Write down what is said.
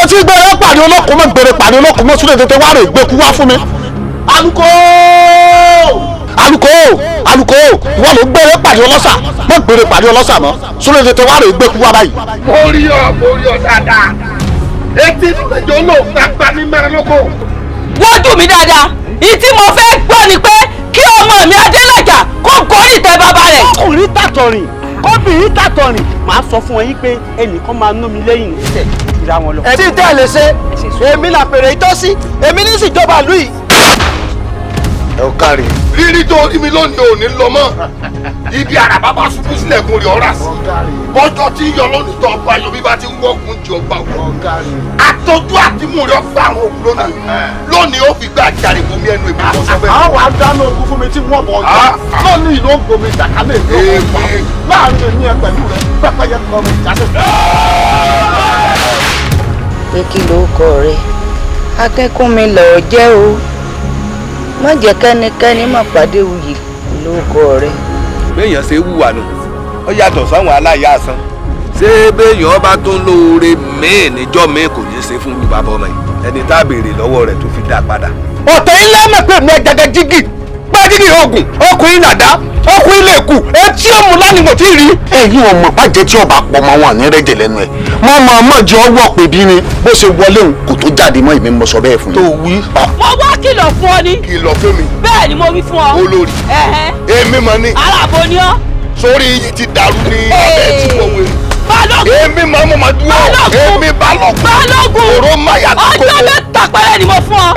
tí gbére pàdé olókùn mọ́ gbére pàdé olókùn mọ́ súlẹ̀ tètè wá rè gbé kú wá fún mi. aluko ìwọ ló gbére pàdé ọlọ́sà mọ́ gbére pàdé ọlọ́sà mọ́ súlẹ̀ tètè wá rè gbé kú wá báyìí. mo rí ọ dáadáa etí ìgbẹ́jọ́ ló gbàgbà ní mẹ́rin lóko. wọ́n dùn mí dáadáa ìtí mo fẹ́ gbọ́ ni pé kí ọmọ mi Adélàjà kó gorí tẹ bàbá rẹ̀. ọkùnrin tàtọ̀rìn kóbìnrin tàtọ̀rìn màá sọ fún ẹ yín pé ẹnìkan máa ná mi lẹ́yìn ìṣẹ̀ ìra wọn lọ. ẹ tí tẹ́ ẹ lè ṣe èmi là pèrè ìtọ́sí èmi ní ìsìjọba ìlú yìí. ẹ ò kárí. rírí tó rí mi lónìí ò ní lọ mọ́ ibi àràbá bá ṣubú sílẹ̀kùn rẹ̀ ọ̀rá sí bọ́jọ́ tí yọ lónìí tó ọba yọ bí bá ti ń wọ́gùn jẹ ọgbà wọn. àtọ́jú àtìmú rẹ̀ ọgbà àwọn òkú lónìí ó fi gbà jáde bomi ẹnu ìbí tó sọ bẹ́ẹ̀. àwọn àdánù ogun fún mi tí wọ́n bọ̀ ọjà lónìí ló ń gbomi ìjàkálẹ̀ ìlú ọ̀pá láàrin èmi ẹ pẹ̀lú rẹ pẹ́pẹ́yẹ kọ́ mi ìjàsẹ̀. pé kí ló kọ rẹ akẹ́kọ̀ọ́ mi lọ́ọ́ jẹ́ o má jẹ́ kẹ́nikẹ́ni má pàdé wuyì ló kọ rẹ. béèyàn ṣe wùwà nù ó yàtọ̀ sáwọn aláya àsán ṣé béèyàn bá tó ń lóore míì níjọ́ míì kò ní í ṣe fún mi bàbá ọmọ yìí ẹni tá a béèrè lọ́wọ́ rẹ̀ tó fi dá padà. ọ̀tẹ̀ ńlá mọ̀ pé mi ẹ̀jẹ̀jẹ̀ jígì gbájígì oògùn ọkùnrin nàdá ọkùnrin lè kù etí ọmọ lánìí mo ti rí. ẹ̀yin ọmọ bàjẹ́ tí ọba pọ̀ mọ́ wọn ní rẹ́jẹ̀ lẹ́nu ẹ̀ wọ́n máa mọ̀ jẹ́ ọwọ́ pé bí ni bó ṣe wọlé òun kò tó jáde mọ́ ìmí mo sọ bẹ́ẹ̀ fún yín. tó wí. mo wá kìlọ̀ fún ọ ni. kìlọ̀ fún mi. bẹ́ẹ̀ ni mo wí fún ọ. olórí èmi mọ̀ ni. aláàbò ni ọ́. sórí yìí ti dàrú ní abẹ́ tí wọ́n wé. balógun èmi mọ̀ mo máa dúró. èmi balógun. balógun òró máyà tó kókó. ọjọ́ mẹ́ta péré ni mo fún ọ.